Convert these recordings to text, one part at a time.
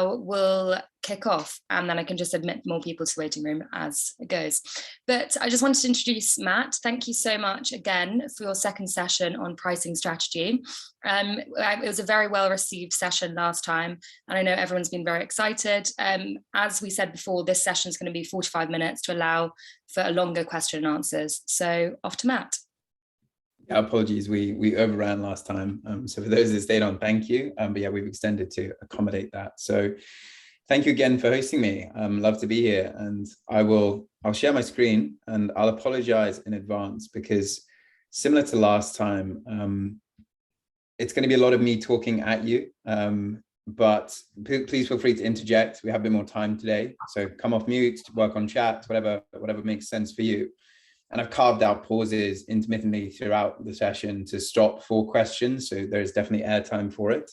we'll kick off, and then I can just admit more people to the waiting room as it goes. But I just wanted to introduce Matt. Thank you so much again for your second session on pricing strategy. It was a very well received session last time, and I know everyone's been very excited. As we said before, this session is going to be 45 minutes to allow for a longer question and answers. So off to Matt. Yeah, apologies, we overran last time. So for those that stayed on, thank you. But yeah, we've extended to accommodate that. So thank you again for hosting me. Love to be here, and I'll share my screen, and I'll apologize in advance because similar to last time, it's going to be a lot of me talking at you. But please feel free to interject. We have a bit more time today, so come off mute, work on chat, whatever makes sense for you. And I've carved out pauses intermittently throughout the session to stop for questions, so there's definitely airtime for it.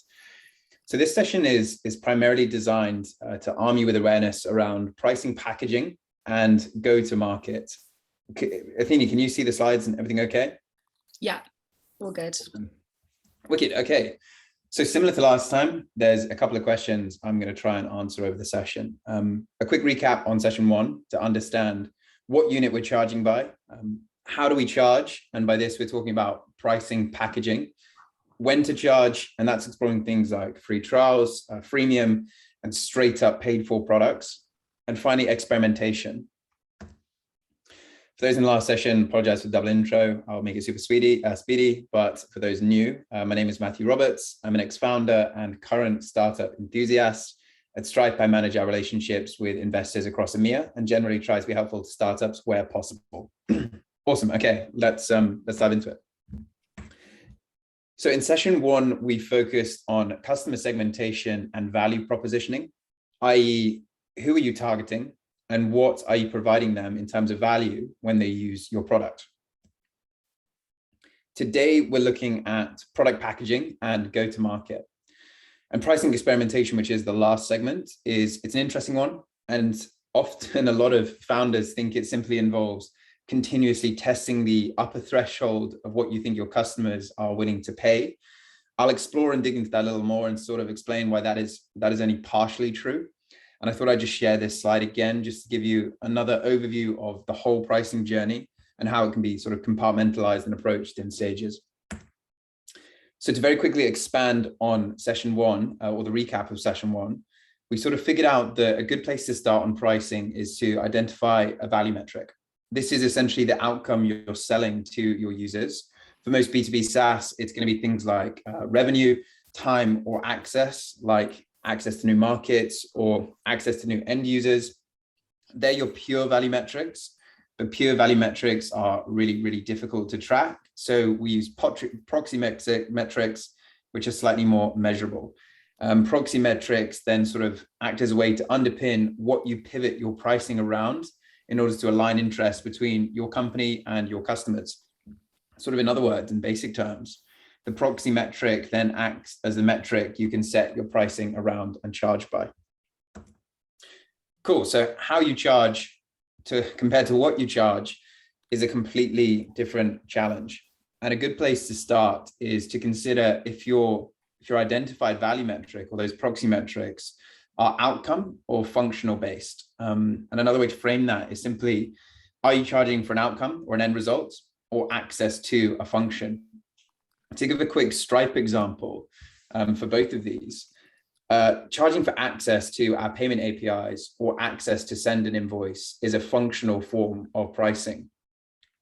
So this session is primarily designed to arm you with awareness around pricing, packaging, and go-to-market. Athene, can you see the slides and everything okay? Yeah, all good. Wicked, okay. So similar to last time, there's a couple of questions I'm going to try and answer over the session. A quick recap on session 1 to understand what unit we're charging by, how do we charge, and by this we're talking about pricing, packaging, when to charge, and that's exploring things like free trials, freemium, and straight up paid for products, and finally experimentation. For those in the last session, apologize for the double intro. I'll make it super speedy, but for those new, my name is Matthew Roberts. I'm an ex-founder and current startup enthusiast. At Stripe, I manage our relationships with investors across EMEA and generally try to be helpful to startups where possible. Awesome. Okay, let's dive into it. So in session 1, we focused on customer segmentation and value propositioning, i.e., who are you targeting and what are you providing them in terms of value when they use your product? Today, we're looking at product packaging and go-to-market. And pricing experimentation, which is the last segment, it's an interesting one. And often a lot of founders think it simply involves continuously testing the upper threshold of what you think your customers are willing to pay. I'll explore and dig into that a little more and sort of explain why that is only partially true. And I thought I'd just share this slide again, just to give you another overview of the whole pricing journey and how it can be sort of compartmentalized and approached in stages. So to very quickly expand on session 1, or the recap of session 1, we sort of figured out that a good place to start on pricing is to identify a value metric. This is essentially the outcome you're selling to your users. For most B2B SaaS, it's going to be things like revenue, time, or access, like access to new markets or access to new end users. They're your pure value metrics. But pure value metrics are really, really difficult to track. So we use proxy metrics, which are slightly more measurable. Proxy metrics then sort of act as a way to underpin what you pivot your pricing around in order to align interests between your company and your customers. Sort of in other words, in basic terms, the proxy metric then acts as the metric you can set your pricing around and charge by. Cool, so how you charge compared to what you charge is a completely different challenge. And a good place to start is to consider if your identified value metric or those proxy metrics are outcome or functional based. And another way to frame that is simply, are you charging for an outcome or an end result or access to a function? To give a quick Stripe example for both of these, charging for access to our payment APIs or access to send an invoice is a functional form of pricing.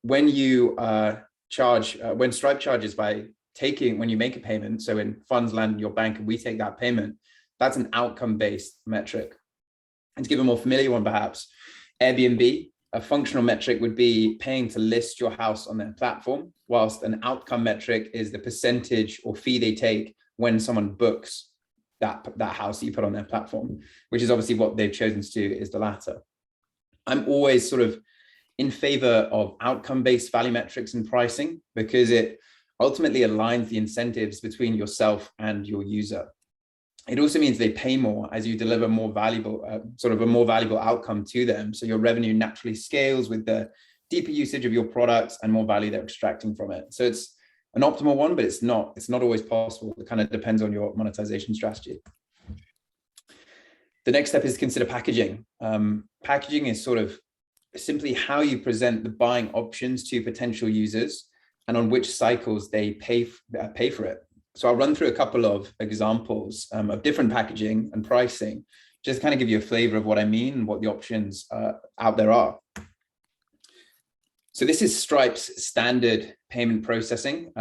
When you when Stripe charges when you make a payment, so when funds land in your bank and we take that payment, that's an outcome-based metric. And to give a more familiar one, perhaps, Airbnb, a functional metric would be paying to list your house on their platform, whilst an outcome metric is the percentage or fee they take when someone books that house that you put on their platform, which is obviously what they've chosen to do is the latter. I'm always sort of in favor of outcome-based value metrics and pricing because it ultimately aligns the incentives between yourself and your user. It also means they pay more as you deliver more valuable, sort of a more valuable outcome to them. So your revenue naturally scales with the deeper usage of your products and more value they're extracting from it. So it's an optimal one, but it's not always possible. It kind of depends on your monetization strategy. The next step is to consider packaging. Packaging is sort of simply how you present the buying options to potential users and on which cycles they pay for it. So I'll run through a couple of examples of different packaging and pricing, just kind of give you a flavor of what I mean and what the options out there are. So this is Stripe's standard payment processing.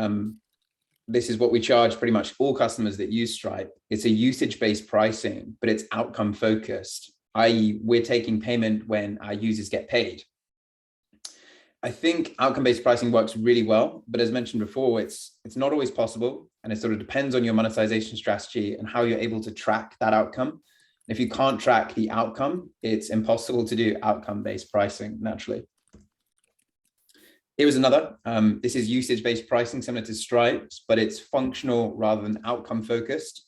This is what we charge pretty much all customers that use Stripe. It's a usage-based pricing, but it's outcome focused, i.e. we're taking payment when our users get paid. I think outcome-based pricing works really well, but as mentioned before, it's not always possible, and it sort of depends on your monetization strategy and how you're able to track that outcome. If you can't track the outcome, it's impossible to do outcome-based pricing naturally. Here was another. This is usage-based pricing, similar to Stripe's, but it's functional rather than outcome-focused.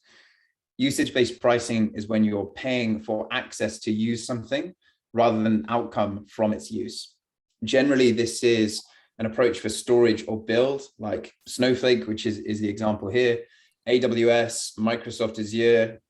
Usage-based pricing is when you're paying for access to use something rather than outcome from its use. Generally, this is an approach for storage or build, like Snowflake, which is the example here, AWS, Microsoft Azure.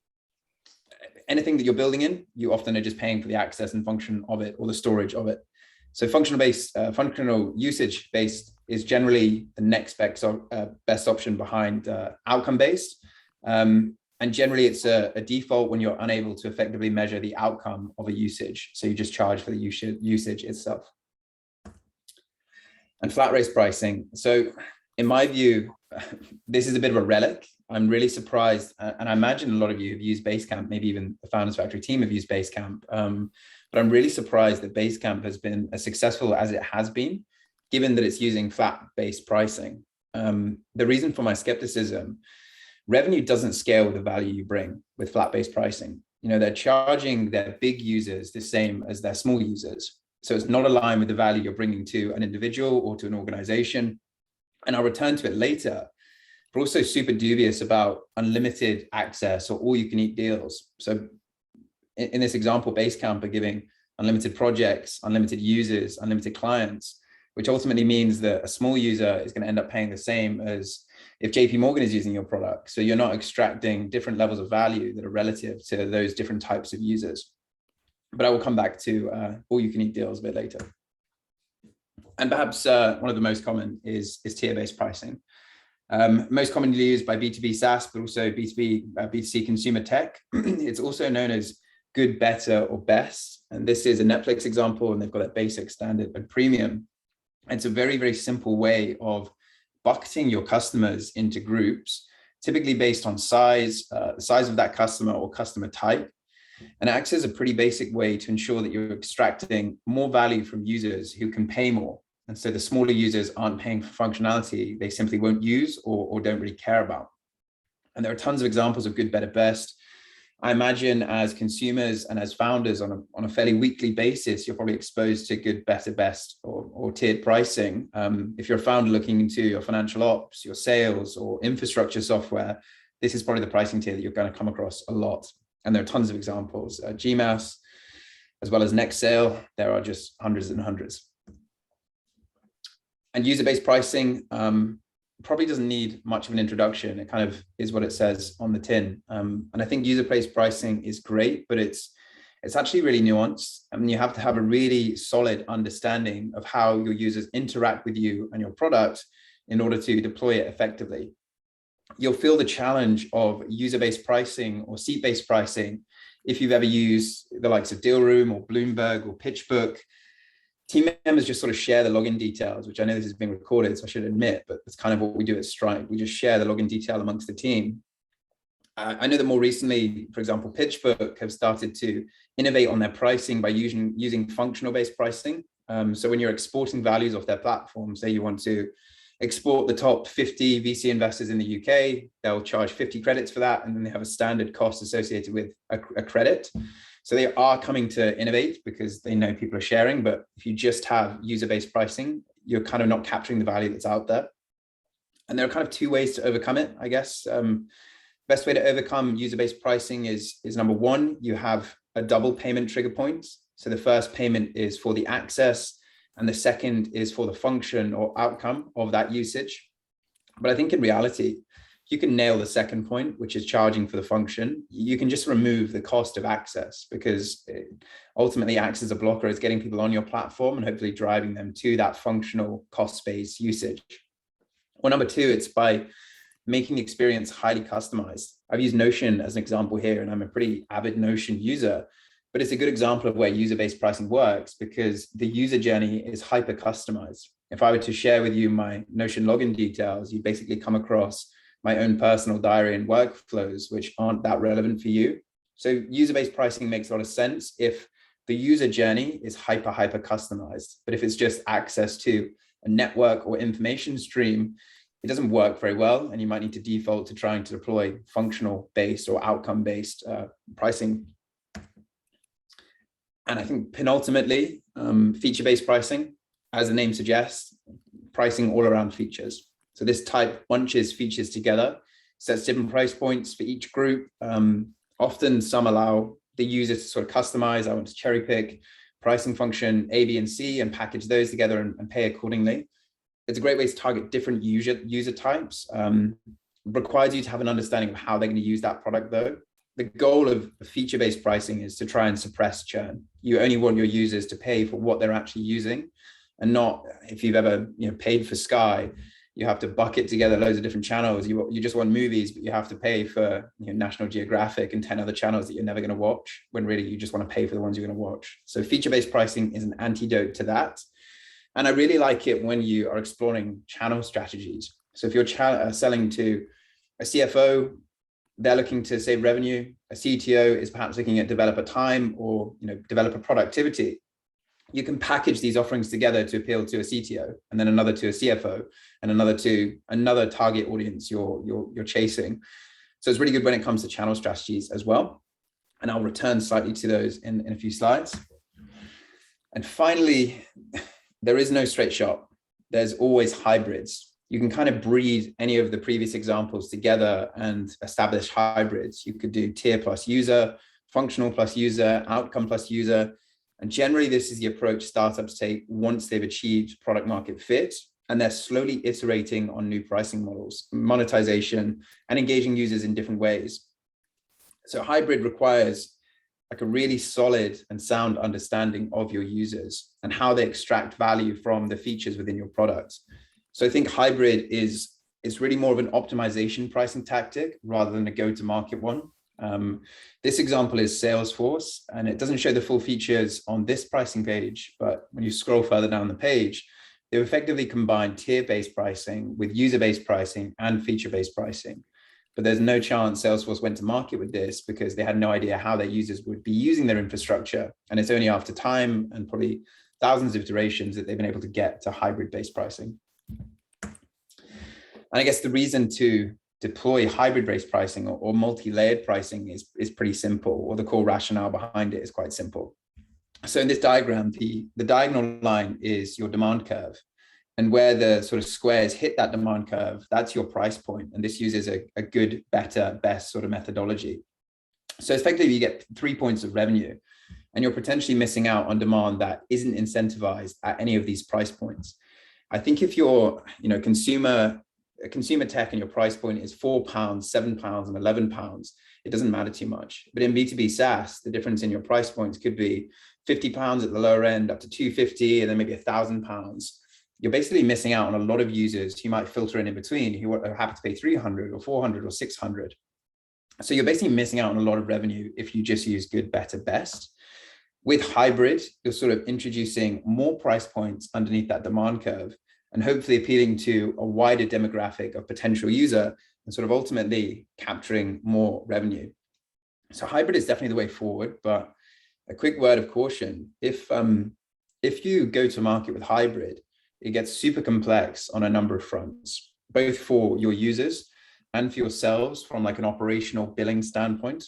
Anything that you're building in, you often are just paying for the access and function of it or the storage of it. So functional usage-based is generally the next best option behind outcome-based. And generally, it's a default when you're unable to effectively measure the outcome of a usage. So you just charge for the usage itself. And flat rate pricing. So in my view, this is a bit of a relic. I'm really surprised, and I imagine a lot of you have used Basecamp, maybe even the Founders Factory team have used Basecamp. But I'm really surprised that Basecamp has been as successful as it has been, given that it's using flat-based pricing. The reason for my skepticism, revenue doesn't scale with the value you bring with flat-based pricing. You know, they're charging their big users the same as their small users. So it's not aligned with the value you're bringing to an individual or to an organization. And I'll return to it later. We're also super dubious about unlimited access or all you can eat deals. So in this example, Basecamp are giving unlimited projects, unlimited users, unlimited clients, which ultimately means that a small user is going to end up paying the same as if JP Morgan is using your product. So you're not extracting different levels of value that are relative to those different types of users. But I will come back to all you can eat deals a bit later. And perhaps one of the most common is tier-based pricing. Most commonly used by B2B SaaS, but also B2B, B2C consumer tech. It's also known as good, better, or best. And this is a Netflix example, and they've got a basic, standard, and premium. It's a very, very simple way of bucketing your customers into groups, typically based on size, the size of that customer or customer type. And it acts as a pretty basic way to ensure that you're extracting more value from users who can pay more. And so the smaller users aren't paying for functionality they simply won't use or don't really care about. And there are tons of examples of good, better, best. I imagine as consumers and as founders on a fairly weekly basis, you're probably exposed to good, better, best or tiered pricing. If you're a founder looking into your financial ops, your sales or infrastructure software, this is probably the pricing tier that you're going to come across a lot. And there are tons of examples. GMAS, as well as Nextsail, there are just hundreds and hundreds. And user-based pricing probably doesn't need much of an introduction. It kind of is what it says on the tin. And I think user-based pricing is great, but it's actually really nuanced. I mean, you have to have a really solid understanding of how your users interact with you and your product in order to deploy it effectively. You'll feel the challenge of user-based pricing or seat-based pricing if you've ever used the likes of Dealroom or Bloomberg or PitchBook. Team members just sort of share the login details, which I know this is being recorded, so I should admit, but that's kind of what we do at Stripe. We just share the login detail amongst the team. I know that more recently, for example, PitchBook have started to innovate on their pricing by using functional-based pricing. So when you're exporting values off their platform, say you want to export the top 50 VC investors in the UK, they'll charge 50 credits for that, and then they have a standard cost associated with a credit. So they are coming to innovate because they know people are sharing, but if you just have user-based pricing, you're kind of not capturing the value that's out there. And there are kind of two ways to overcome it, I guess. Best way to overcome user-based pricing is number one, you have a double payment trigger point. So the first payment is for the access, and the second is for the function or outcome of that usage. But I think in reality, if you can nail the second point, which is charging for the function, you can just remove the cost of access, because ultimately acts as a blocker. It's getting people on your platform and hopefully driving them to that functional cost-based usage. Or number two, it's by making the experience highly customized. I've used Notion as an example here, and I'm a pretty avid Notion user, but it's a good example of where user-based pricing works because the user journey is hyper customized. If I were to share with you my Notion login details, you basically come across my own personal diary and workflows, which aren't that relevant for you. So user-based pricing makes a lot of sense if the user journey is hyper customized. But if it's just access to a network or information stream, it doesn't work very well. And you might need to default to trying to deploy functional based or outcome based pricing. And I think penultimately, feature-based pricing, as the name suggests, pricing all around features. So this type bunches features together, sets different price points for each group. Often some allow the user to sort of customize. I want to cherry pick pricing function A, B, and C and package those together and pay accordingly. It's a great way to target different user types. Requires you to have an understanding of how they're going to use that product though. The goal of feature-based pricing is to try and suppress churn. You only want your users to pay for what they're actually using, and not, if you've ever paid for Sky, you have to bucket together loads of different channels. You just want movies, but you have to pay for National Geographic and 10 other channels that you're never going to watch, when really you just want to pay for the ones you're going to watch. So feature-based pricing is an antidote to that. And I really like it when you are exploring channel strategies. So if you're selling to a CFO, they're looking to save revenue. A CTO is perhaps looking at developer time or developer productivity. You can package these offerings together to appeal to a CTO, and then another to a CFO, and another to another target audience you're chasing. So it's really good when it comes to channel strategies as well. And I'll return slightly to those in a few slides. And finally, there is no straight shot. There's always hybrids. You can kind of breed any of the previous examples together and establish hybrids. You could do tier plus user, functional plus user, outcome plus user. And generally, this is the approach startups take once they've achieved product market fit, and they're slowly iterating on new pricing models, monetization, and engaging users in different ways. So hybrid requires like a really solid and sound understanding of your users and how they extract value from the features within your product. So I think hybrid is really more of an optimization pricing tactic rather than a go-to-market one. This example is Salesforce, and it doesn't show the full features on this pricing page, but when you scroll further down the page, they've effectively combined tier-based pricing with user-based pricing and feature-based pricing. But there's no chance Salesforce went to market with this because they had no idea how their users would be using their infrastructure. And it's only after time and probably thousands of iterations that they've been able to get to hybrid-based pricing. And I guess the reason to deploy hybrid-based pricing or multi-layered pricing is pretty simple, or the core rationale behind it is quite simple. So in this diagram, the diagonal line is your demand curve. And where the sort of squares hit that demand curve, that's your price point. And this uses a good, better, best sort of methodology. So effectively, you get 3 points of revenue, and you're potentially missing out on demand that isn't incentivized at any of these price points. I think if you're consumer tech and your price point is £4, £7, and £11, it doesn't matter too much. But in B2B SaaS, the difference in your price points could be £50 at the lower end, up to £250, and then maybe £1,000. You're basically missing out on a lot of users who might filter in between, who are happy to pay 300 or 400 or 600. So you're basically missing out on a lot of revenue if you just use good, better, best. With hybrid, you're sort of introducing more price points underneath that demand curve, and hopefully appealing to a wider demographic of potential user and sort of ultimately capturing more revenue. So hybrid is definitely the way forward, but a quick word of caution. If you go to market with hybrid, it gets super complex on a number of fronts, both for your users and for yourselves from like an operational billing standpoint.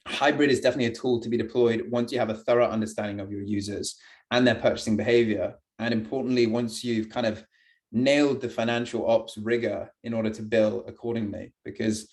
Hybrid is definitely a tool to be deployed once you have a thorough understanding of your users and their purchasing behavior. And importantly, once you've kind of nailed the financial ops rigor in order to bill accordingly, because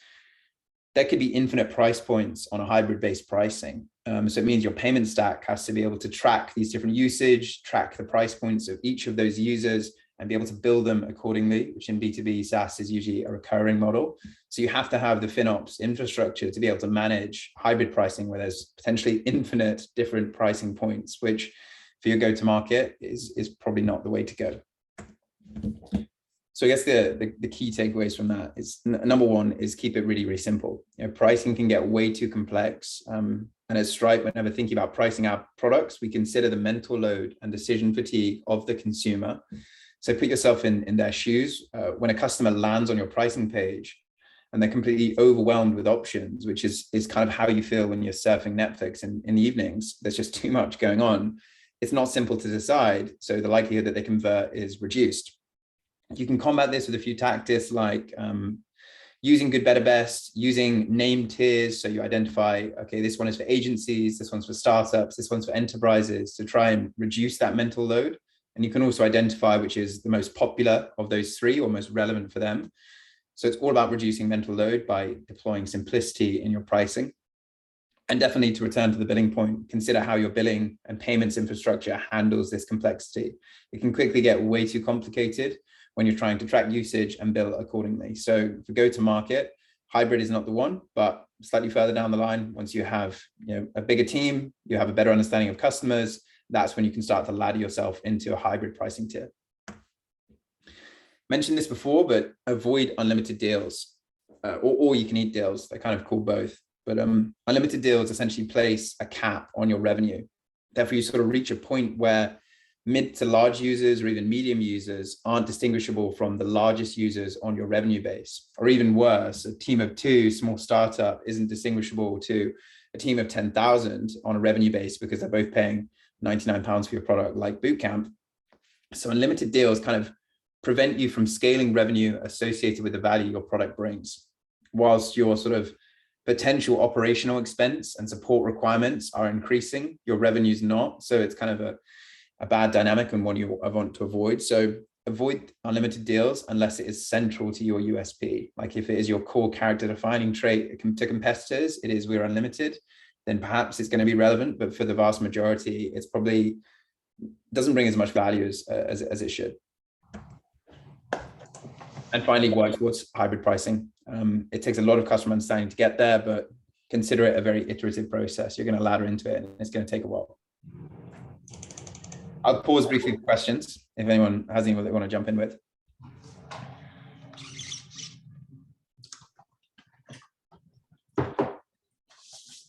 there could be infinite price points on a hybrid-based pricing. So it means your payment stack has to be able to track these different usage, track the price points of each of those users, and be able to build them accordingly, which in B2B SaaS is usually a recurring model. So you have to have the FinOps infrastructure to be able to manage hybrid pricing, where there's potentially infinite different pricing points, which for your go-to-market is probably not the way to go. So I guess the key takeaways from that is, number one is keep it really, really simple. Pricing can get way too complex. And at Stripe, whenever thinking about pricing our products, we consider the mental load and decision fatigue of the consumer. So put yourself in their shoes. When a customer lands on your pricing page and they're completely overwhelmed with options, which is kind of how you feel when you're surfing Netflix in the evenings, there's just too much going on. It's not simple to decide. So the likelihood that they convert is reduced. You can combat this with a few tactics like using good, better, best, using name tiers. So you identify, okay, this one is for agencies, this one's for startups, this one's for enterprises, to try and reduce that mental load. And you can also identify which is the most popular of those three or most relevant for them. So it's all about reducing mental load by deploying simplicity in your pricing. And definitely, to return to the billing point, consider how your billing and payments infrastructure handles this complexity. It can quickly get way too complicated when you're trying to track usage and bill accordingly. So for go-to-market, hybrid is not the one, but slightly further down the line, once you have a bigger team, you have a better understanding of customers, that's when you can start to ladder yourself into a hybrid pricing tier. Mentioned this before, but avoid unlimited deals or you can eat deals. They're kind of called both. But unlimited deals essentially place a cap on your revenue. Therefore, you sort of reach a point where mid to large users or even medium users aren't distinguishable from the largest users on your revenue base. Or even worse, a team of 2, small startup, isn't distinguishable to a team of 10,000 on a revenue base because they're both paying £99 for your product like Bootcamp. So unlimited deals kind of prevent you from scaling revenue associated with the value your product brings, whilst your sort of potential operational expense and support requirements are increasing, your revenue's not. So it's kind of a bad dynamic and one you want to avoid. So avoid unlimited deals unless it is central to your USP. Like if it is your core character defining trait to competitors, it is we're unlimited, then perhaps it's going to be relevant. But for the vast majority, it's probably doesn't bring as much value as it should. And finally, work towards hybrid pricing. It takes a lot of customer understanding to get there, but consider it a very iterative process. You're going to ladder into it and it's going to take a while. I'll pause briefly for questions if anyone has any they want to jump in with.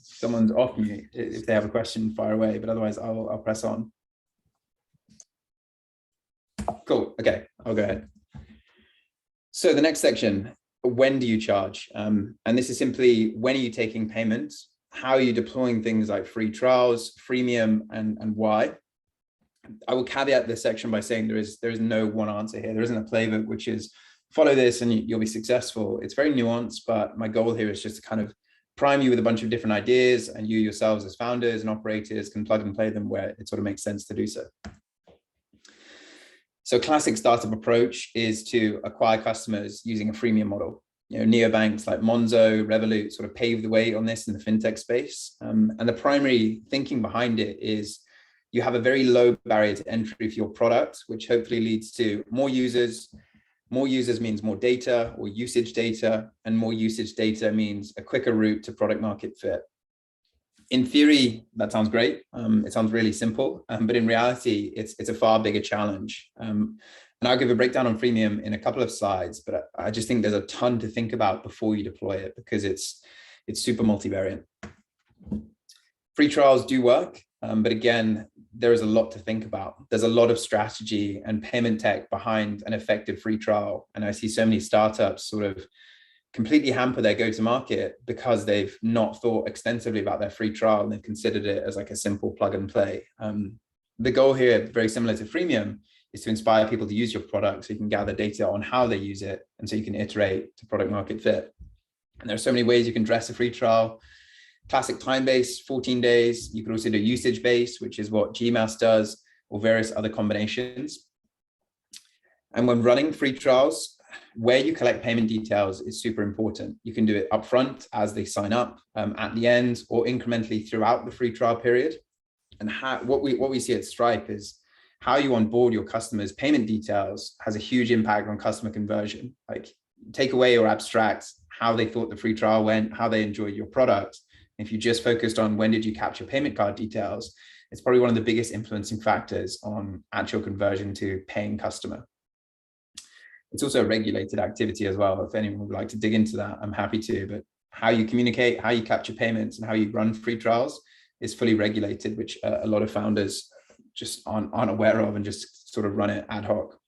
Someone's off mute. If they have a question, fire away, but otherwise I'll press on. Cool. Okay, I'll go ahead. So the next section, when do you charge? And this is simply, when are you taking payments? How are you deploying things like free trials, freemium, and why? I will caveat this section by saying there is no one answer here. There isn't a playbook which is follow this and you'll be successful. It's very nuanced, but my goal here is just to kind of prime you with a bunch of different ideas, and you yourselves as founders and operators can plug and play them where it sort of makes sense to do so. So classic startup approach is to acquire customers using a freemium model. Neobanks like Monzo, Revolut sort of paved the way on this in the fintech space. And the primary thinking behind it is you have a very low barrier to entry for your product, which hopefully leads to more users. More users means more data or usage data, and more usage data means a quicker route to product market fit. In theory, that sounds great. It sounds really simple, but in reality, it's a far bigger challenge. And I'll give a breakdown on freemium in a couple of slides, but I just think there's a ton to think about before you deploy it because it's super multivariate. Free trials do work, but again, there is a lot to think about. There's a lot of strategy and payment tech behind an effective free trial. And I see so many startups sort of completely hamper their go-to-market because they've not thought extensively about their free trial and they've considered it as like a simple plug and play. The goal here, very similar to freemium, is to inspire people to use your product so you can gather data on how they use it and so you can iterate to product market fit. And there are so many ways you can dress a free trial. Classic time-based, 14 days. You can also do usage-based, which is what Gmail does, or various other combinations. And when running free trials, where you collect payment details is super important. You can do it upfront as they sign up, at the end, or incrementally throughout the free trial period. And what we see at Stripe is how you onboard your customers' payment details has a huge impact on customer conversion. Like, take away or abstract how they thought the free trial went, how they enjoyed your product. If you just focused on when did you capture payment card details, it's probably one of the biggest influencing factors on actual conversion to paying customer. It's also a regulated activity as well. If anyone would like to dig into that, I'm happy to, but how you communicate, how you capture payments, and how you run free trials is fully regulated, which a lot of founders just aren't aware of and just sort of run it ad hoc.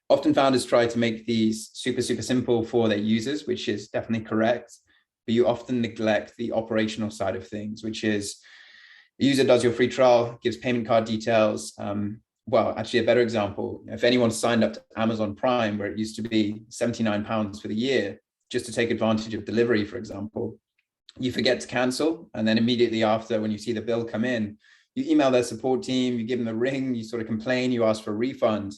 Often founders try to make these super simple for their users, which is definitely correct, but you often neglect the operational side of things, which is the user does your free trial, gives payment card details. Well, actually a better example, if anyone signed up to Amazon Prime, where it used to be £79 for the year, just to take advantage of delivery, for example, you forget to cancel. And then immediately after, when you see the bill come in, you email their support team, you give them a ring, you sort of complain, you ask for a refund.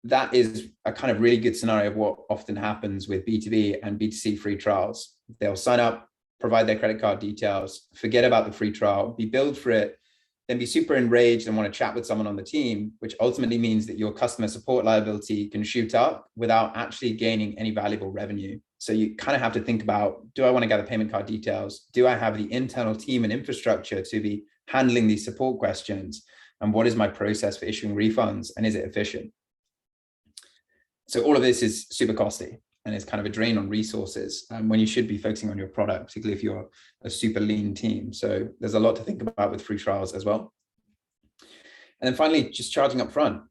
That is a kind of really good scenario of what often happens with B2B and B2C free trials. They'll sign up, provide their credit card details, forget about the free trial, be billed for it, then be super enraged and want to chat with someone on the team, which ultimately means that your customer support liability can shoot up without actually gaining any valuable revenue. So you kind of have to think about, do I want to gather payment card details? Do I have the internal team and infrastructure to be handling these support questions? And what is my process for issuing refunds? And is it efficient? So all of this is super costly and it's kind of a drain on resources when you should be focusing on your product, particularly if you're a super lean team. So there's a lot to think about with free trials as well. And then finally, just charging up front.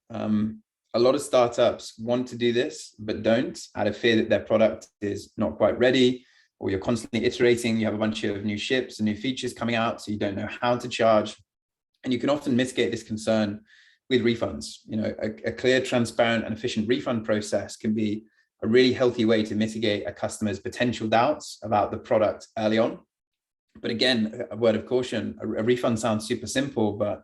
A lot of startups want to do this, but don't, out of fear that their product is not quite ready, or you're constantly iterating, you have a bunch of new ships and new features coming out, so you don't know how to charge. And you can often mitigate this concern with refunds. You know, a clear, transparent, and efficient refund process can be a really healthy way to mitigate a customer's potential doubts about the product early on. But again, a word of caution, a refund sounds super simple, but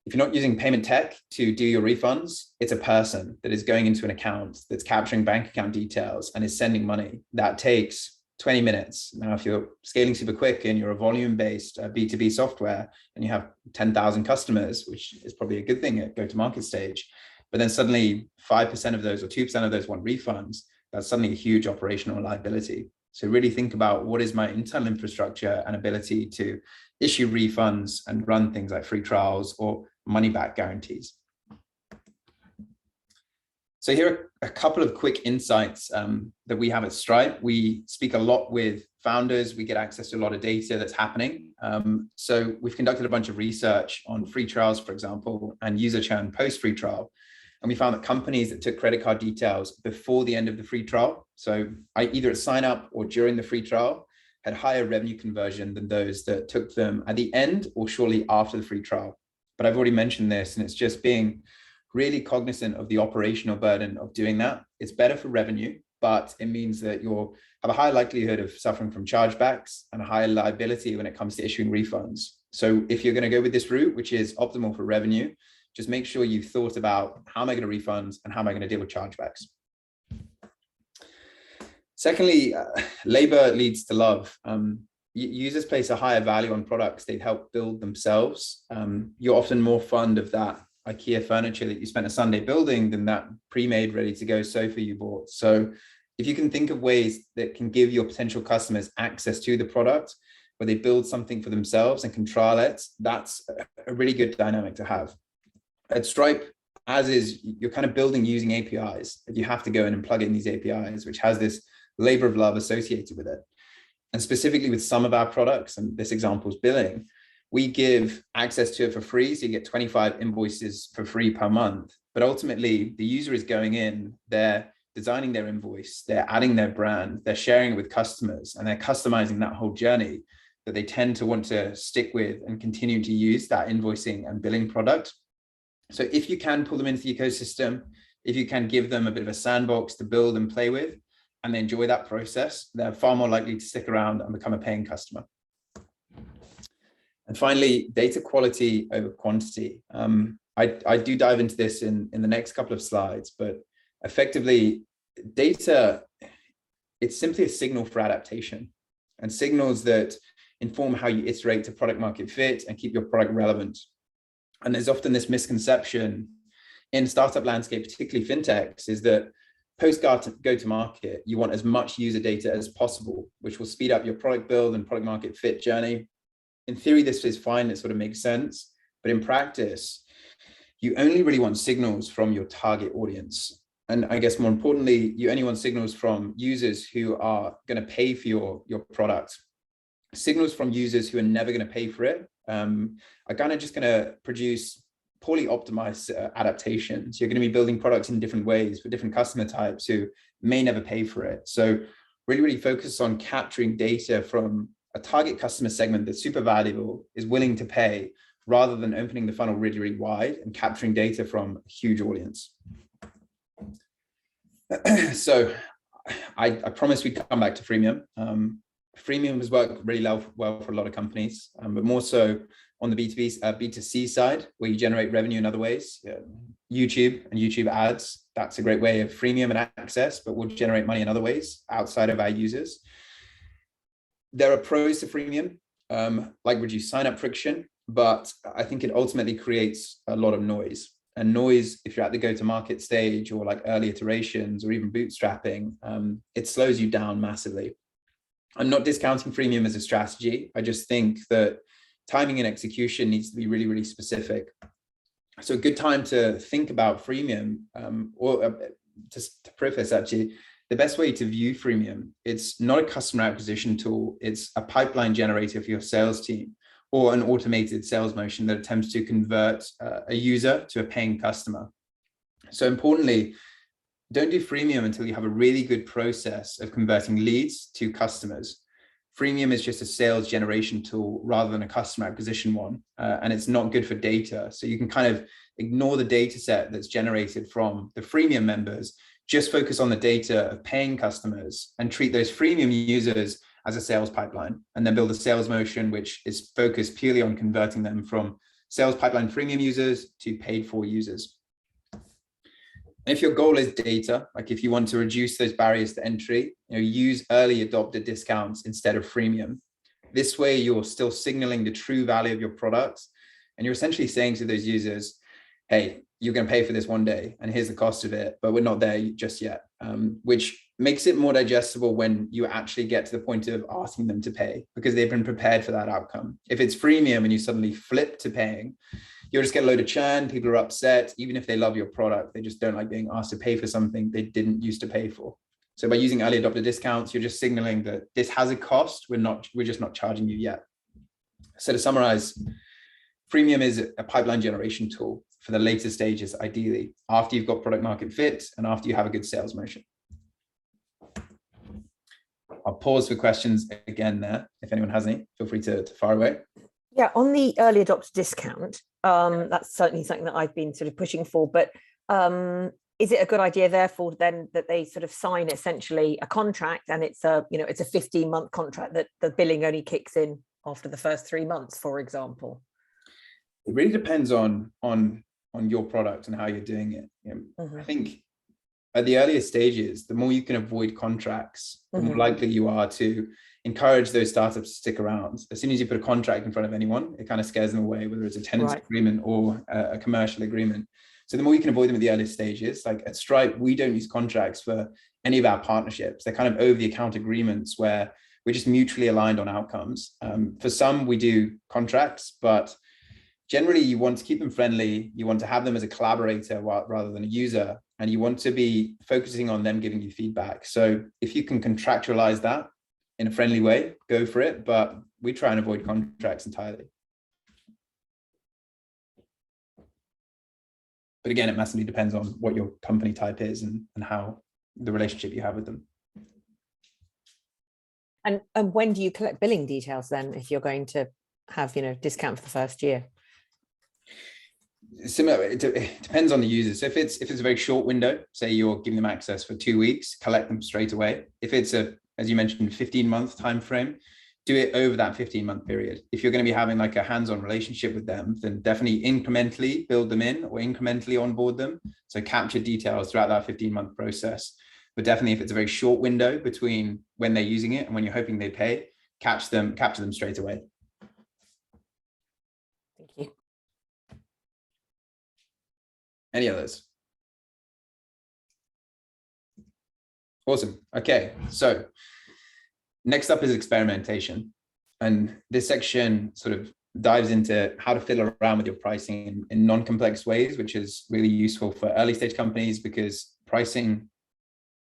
if you're not using payment tech to do your refunds, it's a person that is going into an account that's capturing bank account details and is sending money. That takes 20 minutes. Now, if you're scaling super quick and you're a volume-based B2B software and you have 10,000 customers, which is probably a good thing at go-to-market stage, but then suddenly 5% of those or 2% of those want refunds, that's suddenly a huge operational liability. So really think about, what is my internal infrastructure and ability to issue refunds and run things like free trials or money back guarantees. So here are a couple of quick insights that we have at Stripe. We speak a lot with founders. We get access to a lot of data that's happening. So we've conducted a bunch of research on free trials, for example, and user churn post-free trial. And we found that companies that took credit card details before the end of the free trial, so either at sign up or during the free trial, had higher revenue conversion than those that took them at the end or shortly after the free trial. But I've already mentioned this, and it's just being really cognizant of the operational burden of doing that. It's better for revenue, but it means that you'll have a higher likelihood of suffering from chargebacks and a higher liability when it comes to issuing refunds. So if you're going to go with this route, which is optimal for revenue, just make sure you've thought about, how am I going to refund and how am I going to deal with chargebacks? Secondly, labor leads to love. Users place a higher value on products they've helped build themselves. You're often more fond of that IKEA furniture that you spent a Sunday building than that pre-made, ready to go sofa you bought. So if you can think of ways that can give your potential customers access to the product, where they build something for themselves and can trial it, that's a really good dynamic to have. At Stripe, as is, you're kind of building using APIs. You have to go in and plug in these APIs, which has this labor of love associated with it. And specifically with some of our products, and this example is billing, we give access to it for free. So you get 25 invoices for free per month. But ultimately, the user is going in, they're designing their invoice, they're adding their brand, they're sharing it with customers, and they're customizing that whole journey that they tend to want to stick with and continue to use that invoicing and billing product. So if you can pull them into the ecosystem, if you can give them a bit of a sandbox to build and play with, and they enjoy that process, they're far more likely to stick around and become a paying customer. And finally, data quality over quantity. I do dive into this in the next couple of slides, but effectively, data, it's simply a signal for adaptation, and signals that inform how you iterate to product market fit and keep your product relevant. And there's often this misconception in startup landscape, particularly fintechs, is that post go to market, you want as much user data as possible, which will speed up your product build and product market fit journey. In theory, this is fine. It sort of makes sense. But in practice, you only really want signals from your target audience. And I guess more importantly, you only want signals from users who are going to pay for your product. Signals from users who are never going to pay for it are kind of just going to produce poorly optimized adaptations. You're going to be building products in different ways for different customer types who may never pay for it. So really focus on capturing data from a target customer segment that's super valuable, is willing to pay, rather than opening the funnel really wide and capturing data from a huge audience. So I promised we'd come back to freemium. Freemium has worked really well for a lot of companies, but more so on the B2C side, where you generate revenue in other ways. YouTube and YouTube ads, that's a great way of freemium and access, but will generate money in other ways outside of our users. There are pros to freemium, like reduced sign-up friction, but I think it ultimately creates a lot of noise. And noise, if you're at the go-to-market stage or like early iterations or even bootstrapping, it slows you down massively. I'm not discounting freemium as a strategy. I just think that timing and execution needs to be really specific. So a good time to think about freemium, just to preface actually, the best way to view freemium, it's not a customer acquisition tool. It's a pipeline generator for your sales team, or an automated sales motion that attempts to convert a user to a paying customer. So importantly, don't do freemium until you have a really good process of converting leads to customers. Freemium is just a sales generation tool rather than a customer acquisition one, and it's not good for data. So you can kind of ignore the data set that's generated from the freemium members, just focus on the data of paying customers and treat those freemium users as a sales pipeline, and then build a sales motion which is focused purely on converting them from sales pipeline freemium users to paid for users. And if your goal is data, like if you want to reduce those barriers to entry, use early adopter discounts instead of freemium. This way, you're still signaling the true value of your products, and you're essentially saying to those users, hey, you're going to pay for this one day, and here's the cost of it, but we're not there just yet, which makes it more digestible when you actually get to the point of asking them to pay, because they've been prepared for that outcome. If it's freemium and you suddenly flip to paying, you'll just get a load of churn. People are upset. Even if they love your product, they just don't like being asked to pay for something they didn't used to pay for. So by using early adopter discounts, you're just signaling that this has a cost. We're just not charging you yet. So to summarize, freemium is a pipeline generation tool for the later stages, ideally after you've got product market fit and after you have a good sales motion. I'll pause for questions again there. If anyone has any, feel free to fire away. Yeah, on the early adopter discount, that's certainly something that I've been sort of pushing for, but is it a good idea therefore then that they sort of sign essentially a contract, and it's a, it's a 15-month contract that the billing only kicks in after the first 3 months, for example? It really depends on your product and how you're doing it. I think at the earlier stages, the more you can avoid contracts, the more likely you are to encourage those startups to stick around. As soon as you put a contract in front of anyone, it kind of scares them away, whether it's a tenancy agreement or a commercial agreement. So the more you can avoid them at the early stages, like at Stripe, we don't use contracts for any of our partnerships. They're kind of over the account agreements where we're just mutually aligned on outcomes. For some, we do contracts, but generally you want to keep them friendly. You want to have them as a collaborator rather than a user, and you want to be focusing on them giving you feedback. So if you can contractualize that in a friendly way, go for it. But we try and avoid contracts entirely. But again, it massively depends on what your company type is and how the relationship you have with them. And when do you collect billing details then, if you're going to have, discount for the first year? Similar, it depends on the user. So if it's a very short window, say you're giving them access for 2 weeks, collect them straight away. If it's as you mentioned, 15-month time frame, do it over that 15-month period. If you're going to be having like a hands-on relationship with them, then definitely incrementally build them in or incrementally onboard them. So capture details throughout that 15-month process. But definitely if it's a very short window between when they're using it and when you're hoping they pay, capture them straight away. Thank you. Any others? Awesome. Okay, so next up is experimentation. And this section sort of dives into how to fiddle around with your pricing in non-complex ways, which is really useful for early stage companies, because pricing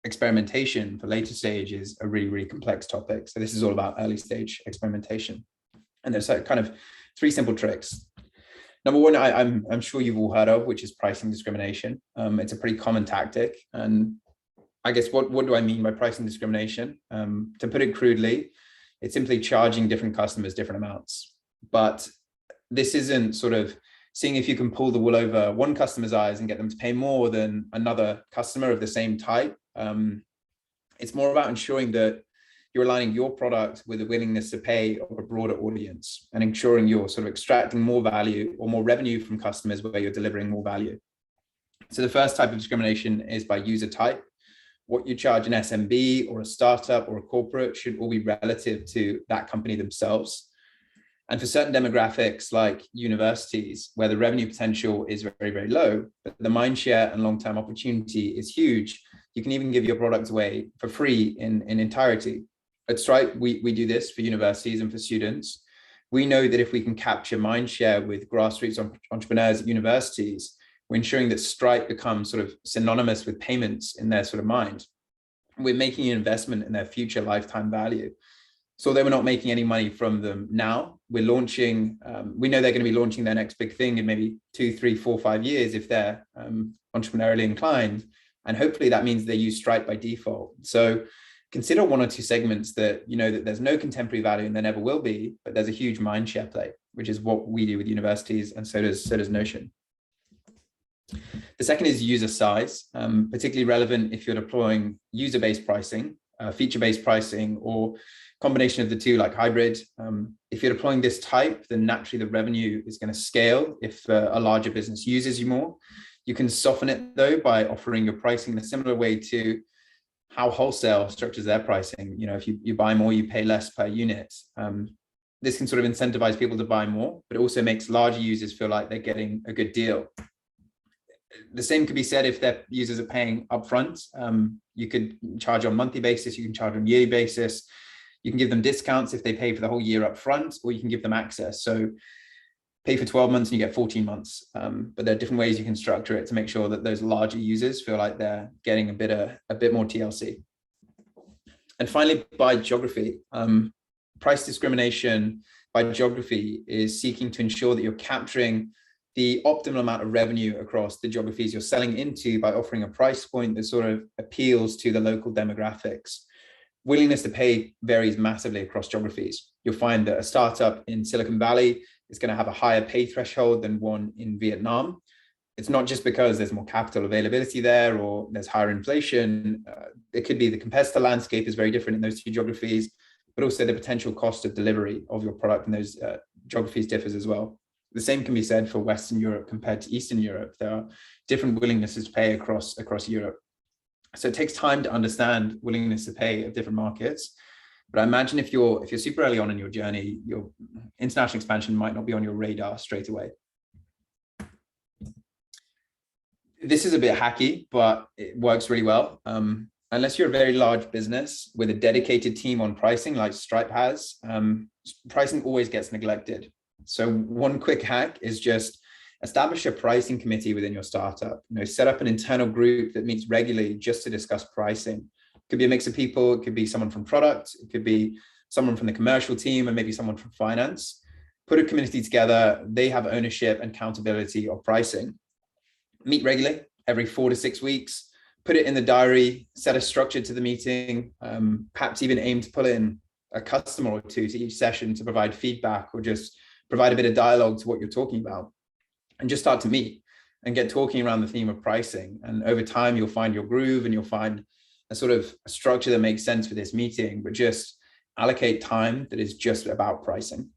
experimentation for later stage is a really, really complex topic. So this is all about early stage experimentation. And there's kind of 3 simple tricks. Number one, I'm sure you've all heard of, which is pricing discrimination. It's a pretty common tactic. And I guess what do I mean by pricing discrimination? To put it crudely, it's simply charging different customers different amounts. But this isn't sort of seeing if you can pull the wool over one customer's eyes and get them to pay more than another customer of the same type. It's more about ensuring that you're aligning your product with a willingness to pay of a broader audience, and ensuring you're sort of extracting more value or more revenue from customers where you're delivering more value. So the first type of discrimination is by user type. What you charge an SMB or a startup or a corporate should all be relative to that company themselves. And for certain demographics like universities, where the revenue potential is very, very low, but the mind share and long-term opportunity is huge, you can even give your product away for free in entirety. At Stripe, we do this for universities and for students. We know that if we can capture mind share with grassroots entrepreneurs at universities, we're ensuring that Stripe becomes sort of synonymous with payments in their sort of mind. We're making an investment in their future lifetime value. So although we're not making any money from them now, we're launching, we know they're going to be launching their next big thing in maybe 2, 3, 4, 5 years if they're entrepreneurially inclined. And hopefully that means they use Stripe by default. So consider 1 or 2 segments that you know that there's no contemporary value and there never will be, but there's a huge mind share play, which is what we do with universities, and so does Notion. The second is user size, particularly relevant if you're deploying user-based pricing, feature-based pricing, or combination of the two like hybrid. If you're deploying this type, then naturally the revenue is going to scale if a larger business uses you more. You can soften it though by offering your pricing in a similar way to how wholesale structures their pricing. You know, if you buy more, you pay less per unit. This can sort of incentivize people to buy more, but it also makes larger users feel like they're getting a good deal. The same could be said if their users are paying upfront. You could charge on a monthly basis, you can charge on a yearly basis. You can give them discounts if they pay for the whole year upfront, or you can give them access. So pay for 12 months and you get 14 months. But there are different ways you can structure it to make sure that those larger users feel like they're getting a bit more TLC. And finally, by geography, price discrimination by geography is seeking to ensure that you're capturing the optimal amount of revenue across the geographies you're selling into by offering a price point that sort of appeals to the local demographics. Willingness to pay varies massively across geographies. You'll find that a startup in Silicon Valley is going to have a higher pay threshold than one in Vietnam. It's not just because there's more capital availability there or there's higher inflation. It could be the competitor landscape is very different in those 2 geographies, but also the potential cost of delivery of your product in those geographies differs as well. The same can be said for Western Europe compared to Eastern Europe. There are different willingnesses to pay across Europe. So it takes time to understand willingness to pay of different markets. But I imagine if you're super early on in your journey, your international expansion might not be on your radar straight away. This is a bit hacky, but it works really well. Unless you're a very large business with a dedicated team on pricing like Stripe has, pricing always gets neglected. So one quick hack is just establish a pricing committee within your startup. You know, set up an internal group that meets regularly just to discuss pricing. It could be a mix of people. It could be someone from product. It could be someone from the commercial team, and maybe someone from finance. Put a community together. They have ownership and accountability of pricing. Meet regularly, every 4 to 6 weeks. Put it in the diary. Set a structure to the meeting. Perhaps even aim to pull in a customer or 2 to each session to provide feedback or just provide a bit of dialogue to what you're talking about, and just start to meet and get talking around the theme of pricing. And over time, you'll find your groove and you'll find a sort of a structure that makes sense for this meeting, but just allocate time that is just about pricing.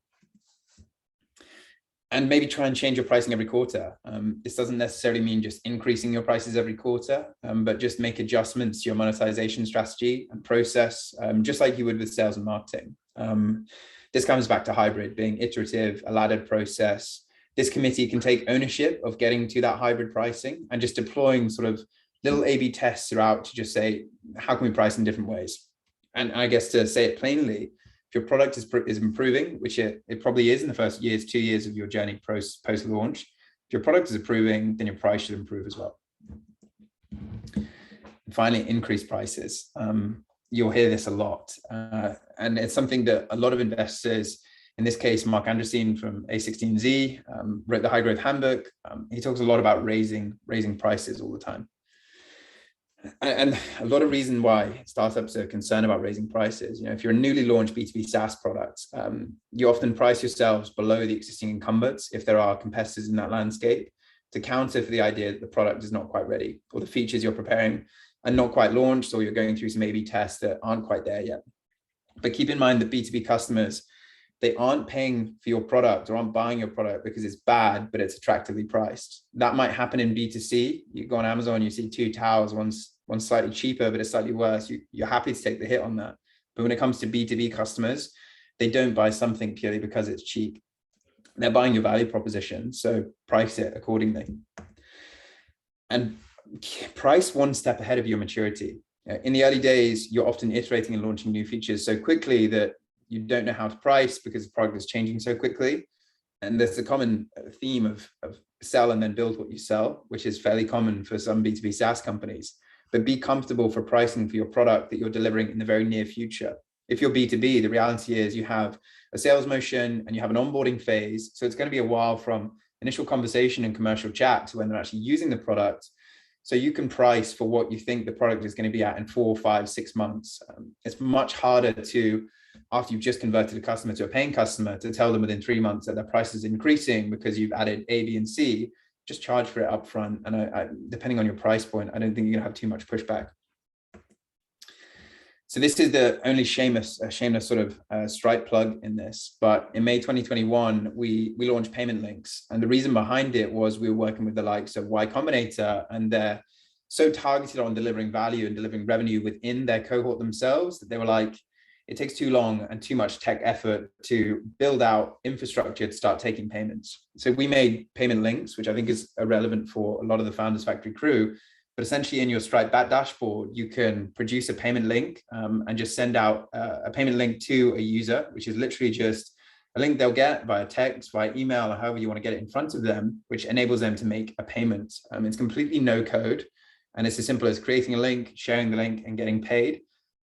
And maybe try and change your pricing every quarter. This doesn't necessarily mean just increasing your prices every quarter, but just make adjustments to your monetization strategy and process, just like you would with sales and marketing. This comes back to hybrid, being iterative, a laddered process. this committee can take ownership of getting to that hybrid pricing and just deploying sort of little A/B tests throughout to just say, how can we price in different ways? And I guess to say it plainly, if your product is improving, which it probably is in the first 2 years of your journey post-launch, if your product is improving, then your price should improve as well. And finally, increase prices. You'll hear this a lot. And it's something that a lot of investors, in this case, Mark Andreessen from A16Z, wrote the High Growth Handbook. He talks a lot about raising prices all the time. And a lot of reason why startups are concerned about raising prices. If you're a newly launched B2B SaaS product, you often price yourselves below the existing incumbents if there are competitors in that landscape, to counter for the idea that the product is not quite ready, or the features you're preparing are not quite launched, or you're going through some A/B tests that aren't quite there yet. But keep in mind that B2B customers, they aren't paying for your product or aren't buying your product because it's bad, but it's attractively priced. That might happen in B2C. You go on Amazon, you see 2 towels, one's slightly cheaper, but it's slightly worse. You're happy to take the hit on that. But when it comes to B2B customers, they don't buy something purely because it's cheap. They're buying your value proposition, so price it accordingly. And price one step ahead of your maturity. In the early days, you're often iterating and launching new features so quickly that you don't know how to price because the product is changing so quickly. And there's a common theme of sell and then build what you sell, which is fairly common for some B2B SaaS companies. But be comfortable for pricing for your product that you're delivering in the very near future. If you're B2B, the reality is you have a sales motion and you have an onboarding phase. So it's going to be a while from initial conversation and commercial chat to when they're actually using the product. So you can price for what you think the product is going to be at in 4, 5, 6 months. It's much harder to, after you've just converted a customer to a paying customer, to tell them within 3 months that their price is increasing because you've added A, B, and C. Just charge for it upfront. And depending on your price point, I don't think you're going to have too much pushback. So this is the only shameless sort of Stripe plug in this. But in May 2021, we launched payment links. And the reason behind it was we were working with the likes of Y Combinator, and they're so targeted on delivering value and delivering revenue within their cohort themselves that they were like, it takes too long and too much tech effort to build out infrastructure to start taking payments. So we made payment links, which I think is relevant for a lot of the Founders Factory crew. But essentially in your Stripe dashboard, you can produce a payment link and just send out a payment link to a user, which is literally just a link they'll get via text, via email, or however you want to get it in front of them, which enables them to make a payment. It's completely no code. And it's as simple as creating a link, sharing the link, and getting paid.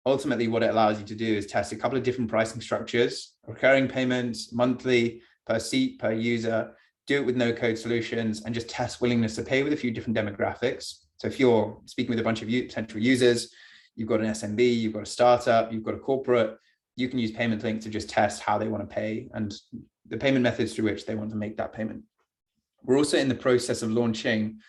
Ultimately, what it allows you to do is test a couple of different pricing structures, recurring payments, monthly, per seat, per user, do it with no code solutions, and just test willingness to pay with a few different demographics. So if you're speaking with a bunch of potential users, you've got an SMB, you've got a startup, you've got a corporate, you can use payment link to just test how they want to pay and the payment methods through which they want to make that payment. We're also in the process of launching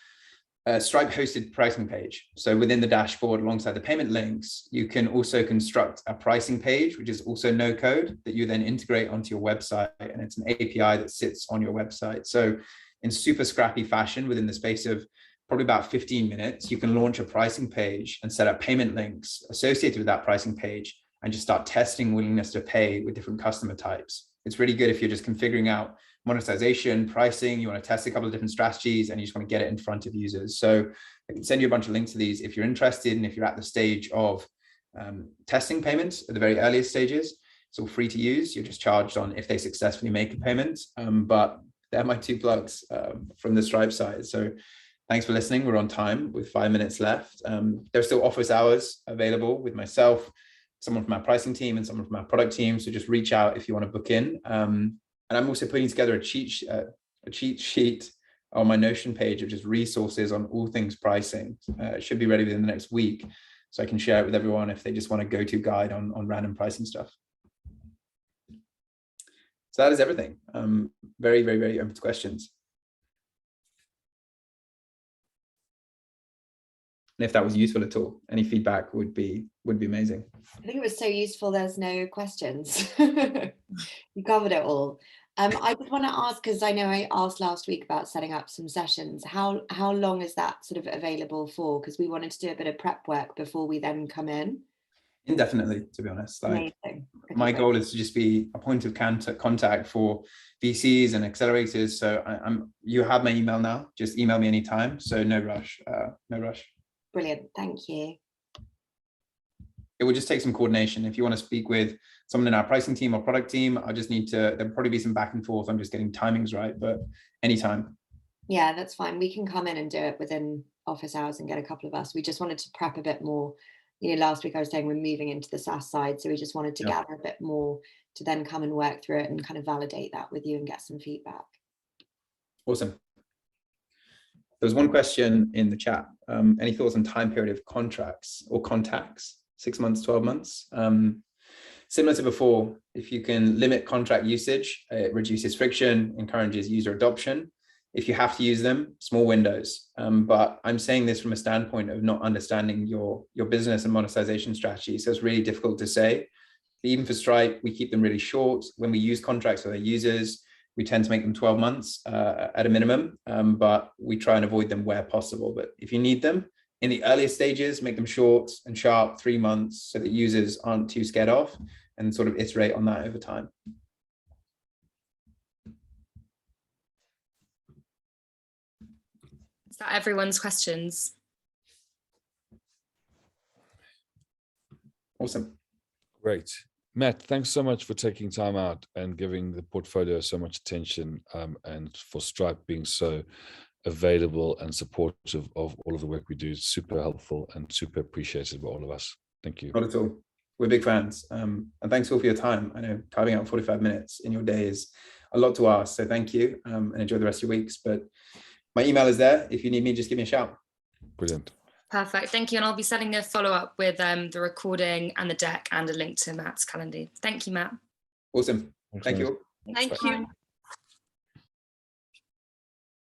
a Stripe hosted pricing page. So within the dashboard, alongside the payment links, you can also construct a pricing page, which is also no code, that you then integrate onto your website. And it's an API that sits on your website. So in super scrappy fashion, within the space of probably about 15 minutes, you can launch a pricing page and set up payment links associated with that pricing page and just start testing willingness to pay with different customer types. It's really good if you're just configuring out monetization, pricing, you want to test a couple of different strategies and you just want to get it in front of users. So I can send you a bunch of links to these if you're interested, and if you're at the stage of testing payments at the very earliest stages, it's all free to use. You're just charged on if they successfully make a payment. But they're my 2 plugs from the Stripe side. So thanks for listening. We're on time with 5 minutes left. There's still office hours available with myself, someone from our pricing team, and someone from our product team. So just reach out if you want to book in. And I'm also putting together a cheat sheet on my Notion page of just resources on all things pricing. It should be ready within the next week, so I can share it with everyone if they just want a go-to guide on random pricing stuff. So that is everything. Very, very, very open to questions. And if that was useful at all, any feedback would be amazing. I think it was so useful there's no questions. You covered it all. I just want to ask, because I know I asked last week about setting up some sessions, how long is that sort of available for? Because we wanted to do a bit of prep work before we then come in. Indefinitely, to be honest. Like, Amazing. Okay, my great. goal is to just be a point of contact for VCs and accelerators. So you have my email now. Just email me anytime. So no rush. No rush. Brilliant. Thank you. It will just take some coordination. If you want to speak with someone in our pricing team or product team, I just need to. There'll probably be some back and forth. I'm just getting timings right, but anytime. Yeah, that's fine. We can come in and do it within office hours and get a couple of us. We just wanted to prep a bit more. You know, last week I was saying we're moving into the SaaS side, so we just wanted to gather a bit more to then come and work through it and kind of validate that with you and get some feedback. Awesome. There was one question in the chat. Any thoughts on time period of contracts or contacts? 6 months, 12 months? Similar to before, if you can limit contract usage, it reduces friction, encourages user adoption. If you have to use them, small windows. But I'm saying this from a standpoint of not understanding your business and monetization strategy. So it's really difficult to say. Even for Stripe, we keep them really short. When we use contracts with our users, we tend to make them 12 months at a minimum, but we try and avoid them where possible. But if you need them in the earlier stages, make them short and sharp, 3 months, so that users aren't too scared off, and sort of iterate on that over time. Is that everyone's questions? Awesome. Great. Matt, thanks so much for taking time out and giving the portfolio so much attention, and for Stripe being so available and supportive of all of the work we do. It's super helpful and super appreciated by all of us. Thank you. Not at all. We're big fans. And thanks all for your time. I know carving out 45 minutes in your day is a lot to ask. So thank you, and enjoy the rest of your weeks. But my email is there. If you need me, just give me a shout. Brilliant. Perfect. Thank you. And I'll be sending a follow-up with the recording and the deck and a link to Matt's calendar. Thank you, Matt. Awesome. Thanks, Thank guys. you all. Thank you.